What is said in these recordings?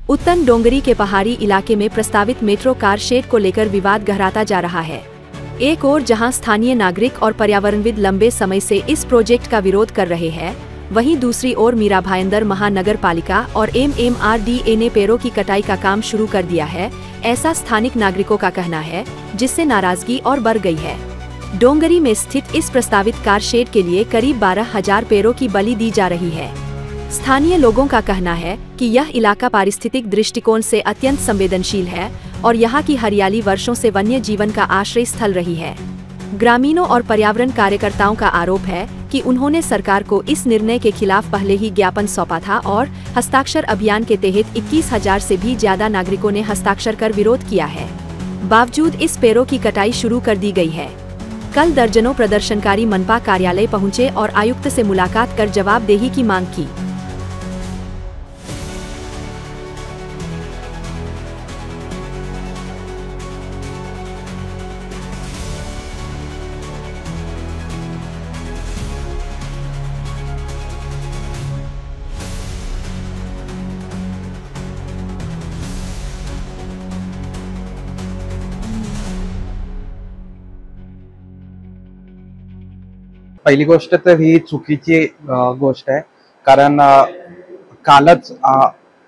उत्तन डोंगरी के पहाड़ी इलाके में प्रस्तावित मेट्रो कार शेड को लेकर विवाद गहराता जा रहा है। एक ओर जहां स्थानीय नागरिक और पर्यावरणविद लंबे समय से इस प्रोजेक्ट का विरोध कर रहे हैं, वहीं दूसरी ओर मीरा भाईंदर महानगर पालिका और MMRDA ने पेड़ों की कटाई का काम शुरू कर दिया है, ऐसा स्थानिक नागरिकों का कहना है, जिससे नाराजगी और बढ़ गई है। डोंगरी में स्थित इस प्रस्तावित कार शेड के लिए करीब 12,000 पेड़ों की बलि दी जा रही है। स्थानीय लोगों का कहना है कि यह इलाका पारिस्थितिक दृष्टिकोण से अत्यंत संवेदनशील है और यहाँ की हरियाली वर्षों से वन्य जीवन का आश्रय स्थल रही है। ग्रामीणों और पर्यावरण कार्यकर्ताओं का आरोप है कि उन्होंने सरकार को इस निर्णय के खिलाफ पहले ही ज्ञापन सौंपा था और हस्ताक्षर अभियान के तहत 21,000 से भी ज्यादा नागरिकों ने हस्ताक्षर कर विरोध किया है। बावजूद इस पेड़ों की कटाई शुरू कर दी गई है। कल दर्जनों प्रदर्शनकारी मनपा कार्यालय पहुंचे और आयुक्त से मुलाकात कर जवाबदेही की मांग की। पहिली गोष्ट तर ही चुकीची गोष्ट आहे, कारण कालच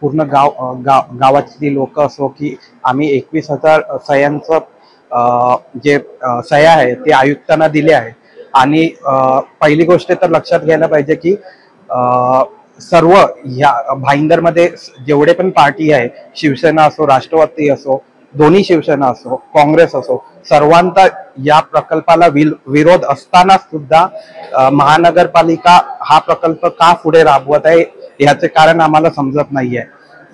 पूर्ण गावातली लोक असो की आम्ही 21,000 सह्यांचं जे सह्या आहे ते आयुक्तांना दिले आहे। आणि पहिली गोष्ट तर लक्षात घ्यायला पाहिजे की सर्व या भाईंदरमध्ये जेवढे पण पार्टी आहे, शिवसेना असो, राष्ट्रवादी असो, दोन्ही शिवसेना असो, काँग्रेस असो, सर्वांचा या प्रकल्पाला विरोध असताना सुद्धा महानगरपालिका हा प्रकल्प का पुढे राबवत आहे याचे कारण आम्हाला समजत नाहीये।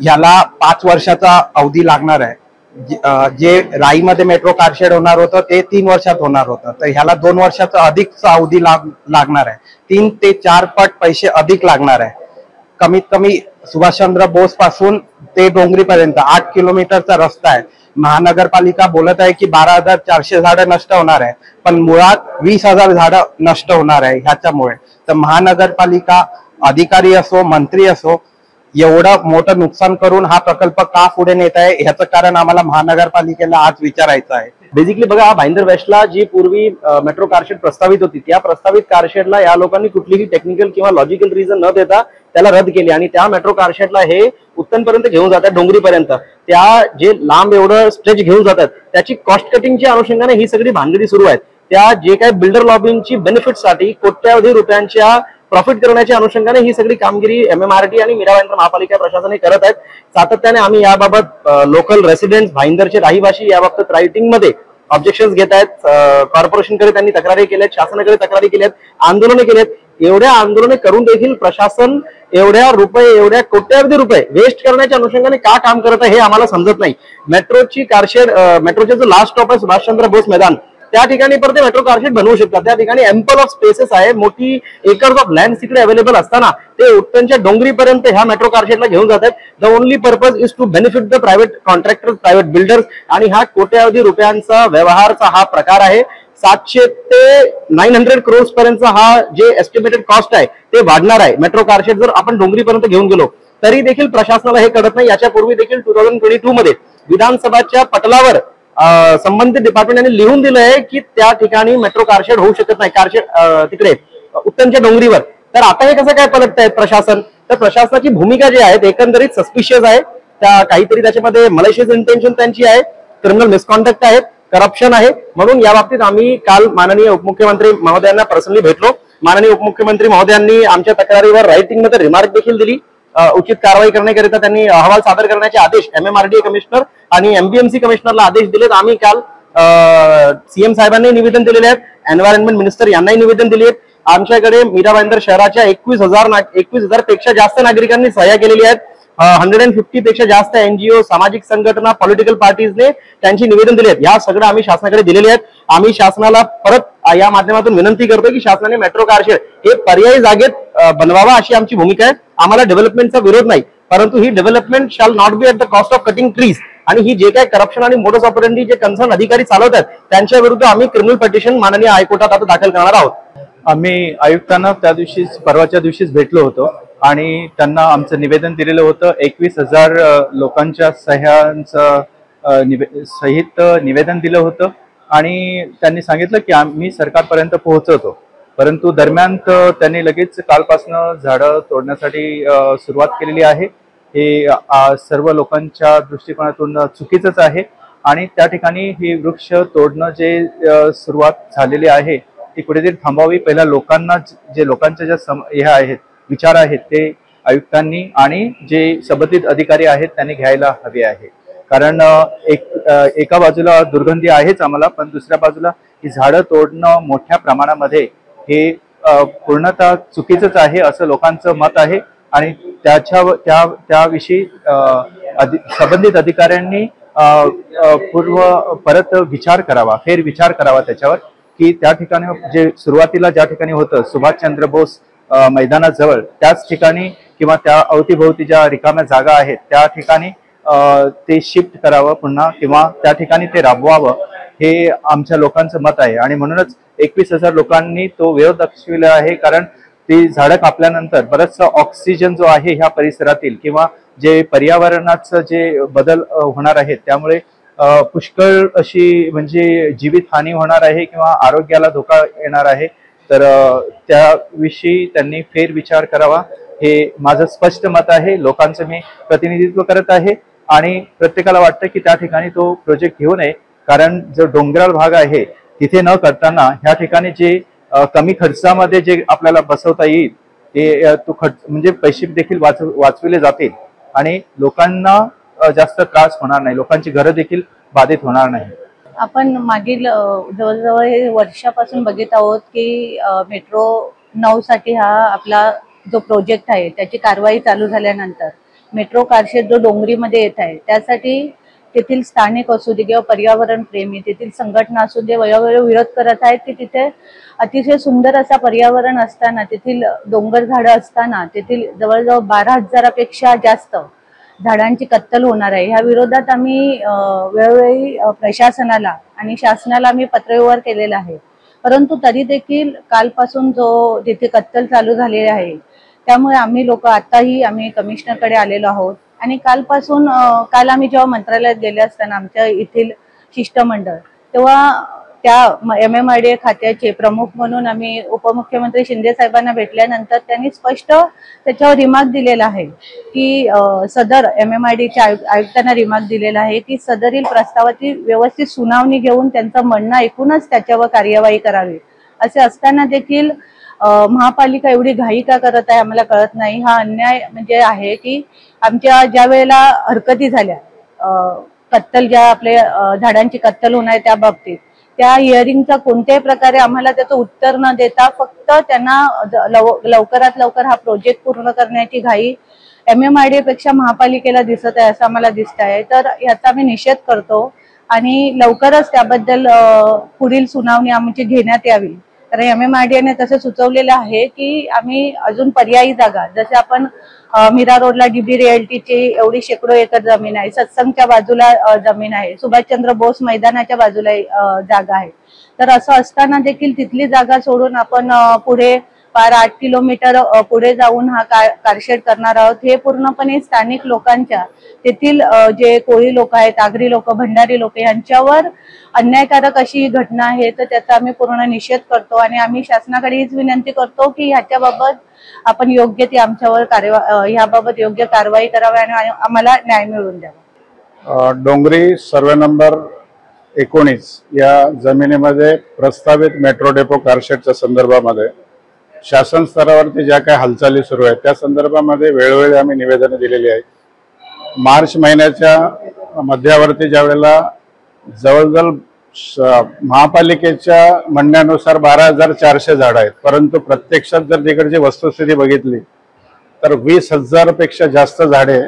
याला 5 वर्षाचा अवधी लागणार आहे। जे राईमध्ये मेट्रो कारशेड होणार होतं ते 3 वर्षात होणार होतं, तर ह्याला 2 वर्षाचा अधिकचा अवधी लागणार आहे। 3 ते 4 पट पैसे अधिक लागणार आहे। कमीत कमी सुभाषचंद्र बोस पासून ते डोंगरी पर्यंत 8 किलोमीटरचा रस्ता आहे। महानगरपालिका बोलत आहे की 12,400 झाडं नष्ट होणार आहे, पण मुळात 20,000 झाडं नष्ट होणार आहे ह्याच्यामुळे। तर महानगरपालिका अधिकारी असो, मंत्री असो, एवढं मोठं नुकसान करून हा प्रकल्प का पुढे नेत आहे ह्याचं कारण आम्हाला महानगरपालिकेला आज विचारायचं आहे। बेसिकली बघा, भाईंदर वेस्टला जी पूर्वी मेट्रो कारशेड प्रस्तावित होती, त्या प्रस्तावित कारशेडला या लोकांनी कुठलीही टेक्निकल किंवा लॉजिकल रिझन न देता त्याला रद्द केली आणि त्या मेट्रो कारशेडला हे उत्तनपर्यंत घेऊन जातात, डोंगरीपर्यंत। त्या जे लांब एवढं स्ट्रेच घेऊन जातात त्याची कॉस्ट कटिंगच्या अनुषंगाने ही सगळी भानगडी सुरू आहेत। त्या जे काही बिल्डर लॉबिंगची बेनिफिटसाठी कोट्यावधी रुपयांच्या प्रॉफिट करण्याच्या अनुषंगाने ही सगळी कामगिरी MMRD आणि मीरा भाईंदर महापालिका प्रशासनाने करत आहेत। सातत्याने आम्ही याबाबत लोकल रेसिडेंट्स, भाईंदरचे रहिवासी याबाबत रायटिंग मध्ये ऑब्जेक्शन्स घेत आहेत। कॉर्पोरेशनकडे त्यांनी तक्रारी केल्या, शासनाकडे तक्रारी केल्यात, आंदोलने केलेत। एवढ्या आंदोलने करून देखील प्रशासन एवढ्या कोट्यावधी रुपये वेस्ट करण्याच्या अनुषंगाने का काम करत आहे हे आम्हाला समजत नाही। मेट्रोची कारशेड, मेट्रोचे जो लास्ट स्टॉप आहे सुभाषचंद्र बोस मैदान, त्या ठिकाणी परत मेट्रो कारशेड बनवू शकतात। त्या ठिकाणी एम्पल ऑफ स्पेसेस आहे, मोठी एकर्स ऑफ लँड तिकडे अवेलेबल असताना ते उत्तनच्या डोंगरीपर्यंत ह्या मेट्रो कारशेडला घेऊन जातात। The only purpose is to benefit the private contractors, private builders, आणि हा कोट्यावधी रुपयांचा व्यवहारचा हा प्रकार आहे। 700 ते 900 करोड पर्यंतचा हा जे एस्टिमेटेड कॉस्ट आहे ते वाढणार आहे। मेट्रो कारशेड जर आपण डोंगरीपर्यंत घेऊन गेलो तरी देखील प्रशासनाला हे कळत नाही। याच्यापूर्वी देखील 2022 मध्ये विधानसभाच्या पटलावर संबंधित डिपार्टमेंट यांनी लिहून दिलं आहे की त्या ठिकाणी मेट्रो कारशेड होऊ शकत नाही, कारशेड तिकडे उत्तनच्या डोंगरीवर। तर आता हे कसं काय पलटतायत प्रशासन? तर प्रशासनाची भूमिका जी आहे एकंदरीत सस्पिशियस आहे। त्या काहीतरी त्याच्यामध्ये मलेशियस इंटेन्शन त्यांची आहे, क्रिमिनल मिसकॉन्डक्ट आहे, करप्शन आहे। म्हणून या बाबतीत आम्ही काल माननीय उपमुख्यमंत्री महोदयांना पर्सनली भेटलो। माननीय उपमुख्यमंत्री महोदयांनी आमच्या तक्रारीवर रायटिंग मध्ये रिमार्क देखील दिली। उचित कारवाई करण्याकरिता त्यांनी अहवाल सादर करण्याचे आदेश MMRDA कमिशनर आणि MBMC कमिशनरला आदेश दिलेत। आम्ही काल CM साहेबांनी निवेदन दिलेले आहेत, एन्व्हायरमेंट मिनिस्टर यांनाही निवेदन दिले आहेत। आमच्याकडे मीरा भाईंदर शहराच्या 21,000 पेक्षा जास्त नागरिकांनी सह्या केलेली आहेत। 150 पेक्षा जास्त NGO, सामाजिक संघटना, पॉलिटिकल पार्टीजने त्यांची निवेदन दिले आहेत। या सगळं आम्ही शासनाकडे दिलेले आहेत। आम्ही शासनाला परत या माध्यमातून विनंती करतोय की शासनाने मेट्रो कारशेड हे पर्यायी जागेत बनवावा अशी आमची भूमिका आहे। आम्हाला डेव्हलपमेंटचा विरोध नाही, परंतु ही development shall not be at the cost of cutting trees. आणि ही जे काही करप्शन आणि मोडस ऑपरेंडी जे कन्सर्न अधिकारी चालवतात त्यांच्या विरुद्ध आम्ही क्रिमिनल पिटिशन माननीय हायकोर्टात आता दाखल करणार आहोत। आम्ही आयुक्तांना त्या दिवशी परवाच्या दिवशीच भेटलो होतो आणि त्यांना आमचं निवेदन दिलेलं होतं. 21,000 लोकांच्या सह्यांचं सहित निवेदन दिलं होतं आणि त्यांनी सांगितलं की आम्ही सरकारपर्यंत पोहोचवतो. परंतु दरम्यान त्यांनी लगेच कालपासून झाडं तोडण्यासाठी सुरुवात केलेली आहे. हे सर्व लोकांच्या दृष्टिकोनातून चुकीचंच आहे आणि त्या ठिकाणी ही वृक्ष तोडणं जे सुरुवात झालेली आहे ती कुठेतरी थांबावी. पहिल्या लोकांना जे लोकांच्या ज्या हे आहेत विचार आहेत ते आयुक्तांनी आणि जे संबंधित अधिकारी आहेत त्यांनी घ्यायला हवे आहे. कारण एका बाजूला दुर्गंधी आहेच आम्हाला, पण दुसऱ्या बाजूला ही झाडं तोडणं मोठ्या प्रमाणामध्ये हे पूर्णतः चुकीचंच आहे असं लोकांचं मत आहे आणि त्याविषयी संबंधित अधिकाऱ्यांनी परत विचार करावा, फेरविचार करावा त्याच्यावर की त्या ठिकाणी जे सुरुवातीला ज्या ठिकाणी होतं सुभाषचंद्र बोस मैदानाजवळ त्याच ठिकाणी किंवा त्या अवतीभोवती ज्या रिकाम्या जागा आहेत त्या ठिकाणी ते शिफ्ट करावं पुन्हा किंवा त्या ठिकाणी ते राबवावं हे आमच्या लोकांचं मत आहे. आणि म्हणूनच 21,000 लोकांनी तो विरोध दर्शविला आहे. कारण ती झाडं कापल्यानंतर बरचसा ऑक्सिजन जो आहे ह्या परिसरातील किंवा जे पर्यावरणाचं जे बदल होणार आहेत त्यामुळे पुष्कळ अशी म्हणजे जीवितहानी होणार आहे किंवा आरोग्याला धोका येणार आहे. तर त्याविषयी त्यांनी फेरविचार करावा हे माझं स्पष्ट मत आहे. लोकांचं मी प्रतिनिधित्व करत आहे आणि प्रत्येकाला वाटतं की त्या ठिकाणी तो प्रोजेक्ट घेऊ नये. कारण जो डोंगराळ भाग आहे तिथे न करताना ह्या ठिकाणी जे कमी खर्चामध्ये जे आपल्याला बसवता येईल ते तो खर्च म्हणजे पैसे देखील वाचविले जातील आणि लोकांना जास्त त्रास होणार नाही, लोकांची घरं देखील बाधित होणार नाही. आपण मागील जवळजवळ हे वर्षापासून बघत आहोत की मेट्रो 9 साठी हा आपला जो प्रोजेक्ट आहे त्याची कारवाई चालू झाल्यानंतर मेट्रो कारशेड जो डोंगरीमध्ये येत आहे त्यासाठी तेथील स्थानिक असू दे किंवा पर्यावरण प्रेमी तेथील संघटना असू दे वेळोवेळी विरोध करत आहेत की तिथे अतिशय सुंदर असा पर्यावरण असताना तेथील डोंगर झाडं असताना तेथील जवळजवळ 12,000पेक्षा जास्त झाडांची कत्तल होणार आहे. ह्या विरोधात आम्ही वेळोवेळी प्रशासनाला आणि शासनाला आम्ही पत्रव्यवहार केलेला आहे. परंतु तरी देखील कालपासून जो तिथे कत्तल चालू झालेली आहे त्यामुळे आम्ही लोक आताही आम्ही कमिशनरकडे आलेलो आहोत आणि कालपासून काल आम्ही जेव्हा मंत्रालयात गेले असताना आमच्या येथील शिष्टमंडळ तेव्हा त्या MMRDA खात्याचे प्रमुख म्हणून आम्ही उपमुख्यमंत्री शिंदे साहेबांना भेटल्यानंतर त्यांनी स्पष्ट त्याच्यावर रिमार्क दिलेला आहे की सदर MMRDAच्या आयुक्तांना रिमार्क दिलेला आहे की सदरील प्रस्तावाची व्यवस्थित सुनावणी घेऊन त्यांचं म्हणणं ऐकूनच त्याच्यावर कार्यवाही करावी. असे असताना देखील महापालिका एवढी घाई का करत आहे आम्हाला कळत नाही. हा अन्याय म्हणजे आहे की आमच्या ज्या वेळेला हरकती झाल्या कत्तल ज्या आपल्या झाडांची कत्तल होणार त्या बाबतीत त्या हिअरिंगचा कोणत्याही प्रकारे आम्हाला त्याचं उत्तर न देता फक्त त्यांना लवकरात लवकर हा प्रोजेक्ट पूर्ण करण्याची घाई MMRDA पेक्षा महापालिकेला दिसत आहे असं आम्हाला दिसत आहे. तर याचा आम्ही निषेध करतो आणि लवकरच त्याबद्दल पुढील सुनावणी आमची घेण्यात यावी. कारण MMRDAने तसं सुचवलेलं आहे की आम्ही अजून पर्यायी जागा जसे आपण मीरा रोडला DB रिअल्टीची एवढी शेकडो एकर जमीन आहे, सत्संगच्या बाजूला जमीन आहे, सुभाषचंद्र बोस मैदानाच्या बाजूला जागा आहे. तर असं असताना देखील तिथली जागा सोडून आपण पुढे 8 किलोमीटर पुढे जाऊन हा कारशेड करणार आहोत. हे पूर्णपणे स्थानिक लोकांच्या तेथील जे कोळी लोक आहेत, आगरी लोक, भंडारी लोक यांच्यावर अन्यायकारक अशी घटना आहे. तर त्याचा आम्ही पूर्ण निषेध करतो आणि आम्ही शासनाकडे हीच विनंती करतो की ह्याच्याबाबत आपण योग्य ती आमच्यावर ह्याबाबत योग्य कारवाई करावी आणि आम्हाला न्याय मिळवून द्यावा. डोंगरी सर्वे नंबर 19 या जमिनीमध्ये प्रस्तावित मेट्रो डेपो कारशेडच्या संदर्भामध्ये शासन स्तरावरती ज्या काही हालचाली सुरू आहेत त्या संदर्भामध्ये वेळोवेळी आम्ही निवेदनं दिलेली आहेत. मार्च महिन्याच्या मध्यावरती ज्या वेळेला जवळजवळ महापालिकेच्या म्हणण्यानुसार 12,400 झाडं आहेत, परंतु प्रत्यक्षात जर तिकडची वस्तुस्थिती बघितली तर 20,000पेक्षा जास्त झाडे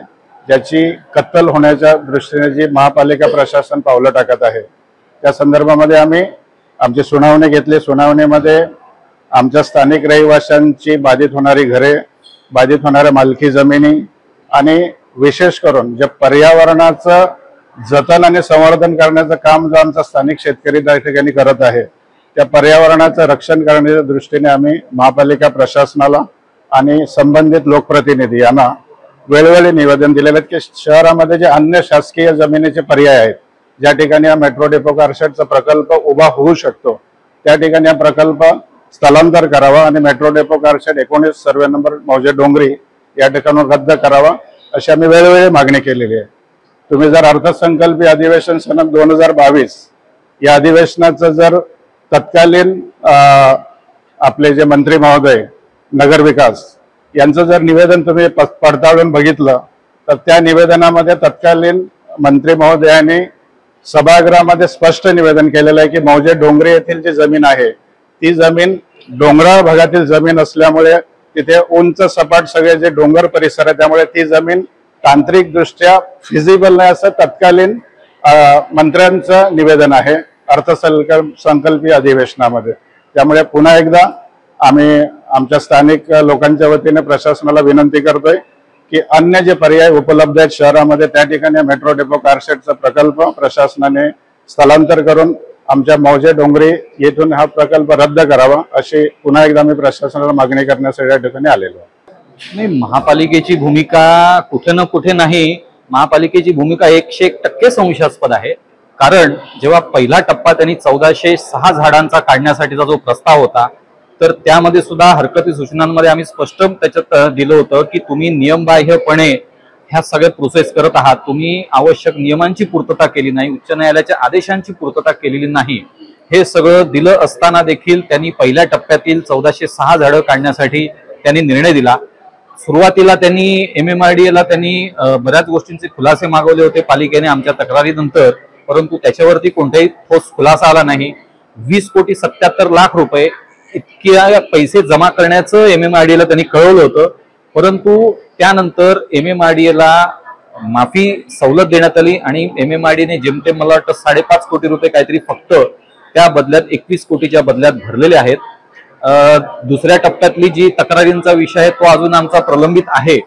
ज्याची कत्तल होण्याच्या दृष्टीने जी महापालिका प्रशासन पावलं टाकत आहे त्या संदर्भामध्ये आम्ही आमची सुनावणी घेतली. सुनावणीमध्ये आमच्या स्थानिक रहिवाशांची बाधित होणारी घरे, बाधित होणाऱ्या मालकी जमिनी आणि विशेष करून जे पर्यावरणाचं जतन आणि संवर्धन करण्याचं काम जो आमचा स्थानिक शेतकरी त्या ठिकाणी करत आहे त्या पर्यावरणाचं रक्षण करण्याच्या दृष्टीने आम्ही महापालिका प्रशासनाला आणि संबंधित लोकप्रतिनिधी यांना वेळोवेळी निवेदन दिलेले आहेत की शहरामध्ये जे अन्य शासकीय जमिनीचे पर्याय आहेत, ज्या ठिकाणी हा मेट्रो डेपो कारशेडचा प्रकल्प उभा होऊ शकतो त्या ठिकाणी हा प्रकल्प स्थलांतर करावा आणि metro depot car shed 19 survey number मौजे डोंगरी या ठिकाणून रद्द करावा अशी आम्ही वेळोवेळी मागणी केलेली आहे. तुम्ही जर अर्थसंकल्पीय अधिवेशन सनद 2022 या अधिवेशनाचं जर तत्कालीन आपले जे मंत्री महोदय नगरविकास यांचं जर निवेदन तुम्ही पडताळून बघितलं तर त्या निवेदनामध्ये तत्कालीन मंत्री महोदयांनी सभागृहामध्ये स्पष्ट निवेदन केलेलं आहे की मौजे डोंगरी येथील जी जमीन आहे ती जमीन डोंगराळ भागातील जमीन असल्यामुळे तिथे उंच सपाट सगळे जे डोंगर परिसर आहे त्यामुळे ती जमीन तांत्रिकदृष्ट्या फिजिबल नाही असं तत्कालीन मंत्र्यांचं निवेदन आहे अर्थसंकल्पीय अधिवेशनामध्ये. त्यामुळे पुन्हा एकदा आम्ही आमच्या स्थानिक लोकांच्या वतीने प्रशासनाला विनंती करतोय की अन्य जे पर्याय उपलब्ध आहेत शहरामध्ये त्या ठिकाणी मेट्रो डेपो कारशेडचा प्रकल्प प्रशासनाने स्थलांतर करून आमच्या मौजे डोंगरी येथून हा प्रकल्प रद्द करावा अशी पुन्हा एकदा मी प्रशासनाला मागणी करण्यासाठी या ठिकाणी आलेलो आहे. नाही, महापालिकेची भूमिका कुठे ना कुठे नाही, महापालिकेची भूमिका 101% संशयास्पद आहे. कारण जेव्हा पहिला टप्पा त्यांनी 1406 झाडांचा काढण्यासाठीचा जो प्रस्ताव होता तर त्यामध्ये सुद्धा हरकती सूचनांमध्ये आम्ही स्पष्ट त्याच्यात दिलं होतं की तुम्ही नियमबाह्यपणे ह्या सगळ्या प्रोसेस करत आहात, तुम्ही आवश्यक नियमांची पूर्तता केली नाही, उच्च न्यायालयाच्या आदेशांची पूर्तता केलेली नाही. हे सगळं दिलं असताना देखील त्यांनी पहिल्या टप्प्यातील 1406 झाडं काढण्यासाठी त्यांनी निर्णय दिला. सुरुवातीला त्यांनी MMRDA त्यांनी बऱ्याच गोष्टींचे खुलासे मागवले होते पालिकेने आमच्या तक्रारीनंतर, परंतु त्याच्यावरती कोणताही ठोस खुलासा आला नाही. 20,77,00,000 इतक्या पैसे जमा करण्याचं MMRDA त्यांनी कळवलं होतं, परंतु त्यानंतर MMRDA माफी सवलत देण्यात आली आणि MMRDA जेमतेम मला वाटतं 5.5 कोटी रुपये काहीतरी फक्त त्या बदल्यात 21 कोटीच्या बदल्यात भरलेले आहेत. दुसऱ्या टप्प्यातली जी तक्रारींचा विषय आहे तो अजून आमचा प्रलंबित आहे.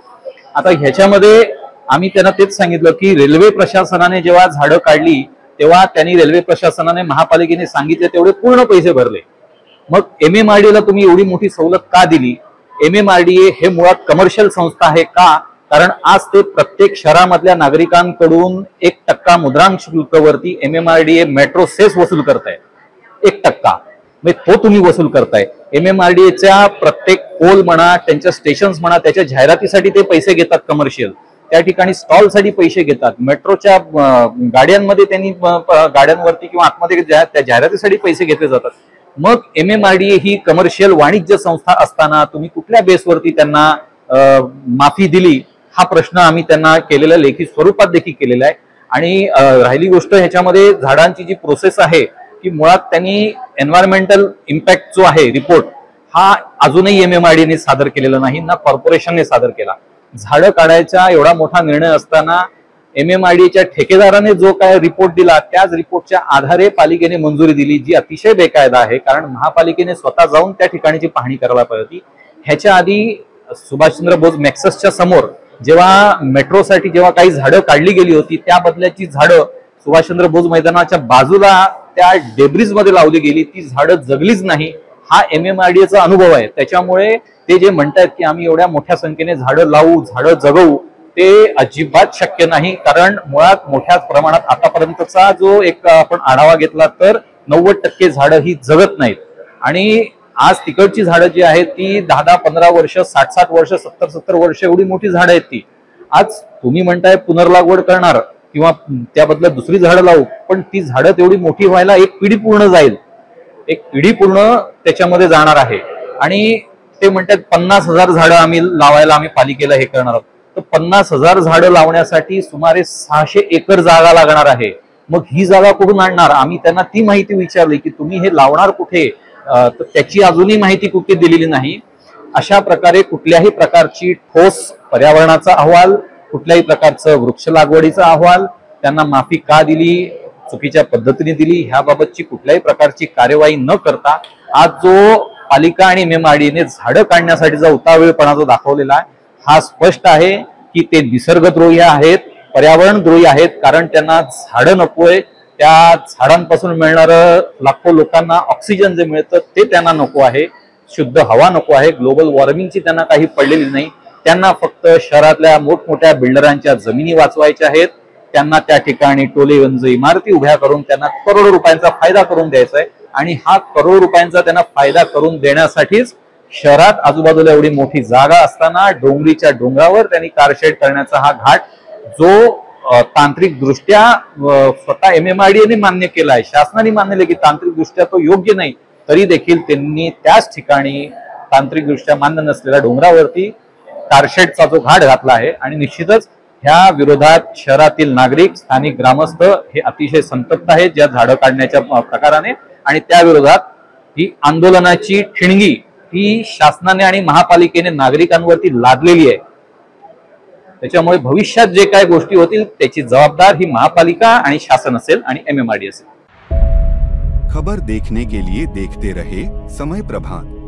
आता ह्याच्यामध्ये आम्ही त्यांना तेच सांगितलं की रेल्वे प्रशासनाने जेव्हा झाडं काढली तेव्हा त्यांनी रेल्वे प्रशासनाने महापालिकेने सांगितले तेवढे पूर्ण पैसे भरले. मग MMRDA तुम्ही एवढी मोठी सवलत का दिली? MMRDA हे मुळात कमर्शियल संस्था आहे का? कारण आज ते प्रत्येक शहरामधल्या नागरिकांकडून 1% मुद्रांक शुल्कवरती MMRDA मेट्रो सेस वसूल करताय. 1% तो तुम्ही वसूल करताय. MMRDAच्या प्रत्येक पोल म्हणा, त्यांच्या स्टेशन्स म्हणा, त्याच्या जाहिरातीसाठी ते पैसे घेतात कमर्शियल, त्या ठिकाणी स्टॉलसाठी पैसे घेतात, मेट्रोच्या गाड्यांमध्ये त्यांनी गाड्यांवरती किंवा आतमध्ये त्या जाहिरातीसाठी पैसे घेतले जातात. मग MMRDA ही कमर्शियल वाणिज्य संस्था असताना तुम्ही कुठल्या बेसवरती त्यांना माफी दिली हा प्रश्न आम्ही त्यांना केलेल्या लेखी स्वरूपात देखील केलेला आहे. आणि राहिली गोष्ट ह्याच्यामध्ये झाडांची जी प्रोसेस आहे की मुळात त्यांनी एन्व्हायरमेंटल इम्पॅक्ट जो आहे रिपोर्ट हा अजूनही MMRDA सादर केलेला नाही, ना कॉर्पोरेशनने सादर केला. झाडं काढायचा एवढा मोठा निर्णय असताना MMRDAच्या ठेकेदाराने जो काय रिपोर्ट दिला त्याच रिपोर्टच्या आधारे पालिकेने मंजुरी दिली, जी अतिशय बेकायदा आहे. कारण महापालिकेने स्वतः जाऊन त्या ठिकाणची पाहणी करायला पाहिजे होती. ह्याच्या आधी सुभाषचंद्र बोस मॅक्ससच्या समोर जेव्हा मेट्रोसाठी जेव्हा काही झाडं काढली गेली होती त्या बदल्याची झाडं सुभाषचंद्र बोस मैदानाच्या बाजूला त्या डेब्रिज मध्ये लावली गेली, ती झाडं जगलीच नाही. हा MMRDAचा अनुभव आहे. त्याच्यामुळे ते जे म्हणतात की आम्ही एवढ्या मोठ्या संख्येने झाडं लावू, झाडं जगवू, ते अजिबात शक्य नाही. कारण मुळात मोठ्या प्रमाणात आतापर्यंतचा जो एक आपण आढावा घेतला तर 90% झाडं ही जगत नाहीत. आणि आज तिकडची झाडं जी आहेत ती 10-15 वर्ष, 60 वर्ष, 70 वर्ष एवढी मोठी झाडं आहेत ती. आज तुम्ही म्हणताय पुनर्लागवड करणार किंवा त्या बदल्यात दुसरी झाडं लावू, पण ती झाडं तेवढी मोठी व्हायला एक पिढी पूर्ण जाईल, एक पिढी पूर्ण त्याच्यामध्ये जाणार आहे. आणि ते म्हणतात 50,000 झाडं आम्ही लावायला आम्ही पालिकेला हे करणार आहोत. तर 50,000 झाडं लावण्यासाठी सुमारे 600 एकर जागा लागणार आहे. मग ही जागा कुठून आणणार? आम्ही त्यांना ती माहिती विचारली की तुम्ही हे लावणार कुठे, तर त्याची अजूनही माहिती कुठे दिलेली नाही. अशा प्रकारे कुठल्याही प्रकारची ठोस पर्यावरणाचा अहवाल, कुठल्याही प्रकारचं वृक्ष लागवडीचा अहवाल, त्यांना माफी का दिली, चुकीच्या पद्धतीने दिली, ह्याबाबतची कुठल्याही प्रकारची कार्यवाही न करता आज जो पालिका आणि MMRDAने झाडं काढण्यासाठीचा उतावीळपणा जो दाखवलेला आहे हा स्पष्ट आहे की ते निसर्गद्रोही आहेत, पर्यावरणद्रोही आहेत. कारण त्यांना झाडं नकोय, त्या झाडांपासून मिळणारं लाखो लोकांना ऑक्सिजन जे मिळतं ते त्यांना नको आहे. शुद्ध हवा नको आहे, ग्लोबल वॉर्मिंगची त्यांना काही पडलेली नाही. त्यांना फक्त शहरातल्या मोठमोठ्या बिल्डरांच्या जमिनी वाचवायच्या आहेत. त्यांना त्या ठिकाणी टोलेगंज इमारती उभ्या करून त्यांना करोडो रुपयांचा फायदा करून द्यायचा आहे. आणि हा करोडो रुपयांचा त्यांना फायदा करून देण्यासाठीच शहरात आजूबाजूला एवढी मोठी जागा असताना डोंगरीच्या डोंगरावर त्यांनी कारशेड करण्याचा हा घाट, जो तांत्रिक दृष्ट्या स्वतः MMRDA मान्य केला आहे, शासनाने मान्य केले की तांत्रिक दृष्ट्या तो योग्य नाही, तरी देखील त्यांनी त्याच ठिकाणी तांत्रिक दृष्ट्या मान्य नसलेल्या डोंगरावरती कारशेडचा जो घाट घातला आहे. आणि निश्चितच ह्या विरोधात शहरातील नागरिक, स्थानिक ग्रामस्थ हे अतिशय संतप्त आहेत या झाडं काढण्याच्या प्रकाराने. आणि त्या विरोधात ही आंदोलनाची ठिणगी ही शासनाने आणि महापालिकेने नागरिकांवरती लादलेली आहे. त्याच्यामुळे भविष्यात जे काय गोष्टी होतील त्याची जबाबदार ही महापालिका आणि शासन असेल आणि MMRDA असेल. खबर देखने के लिए देखते रहे समय प्रभात.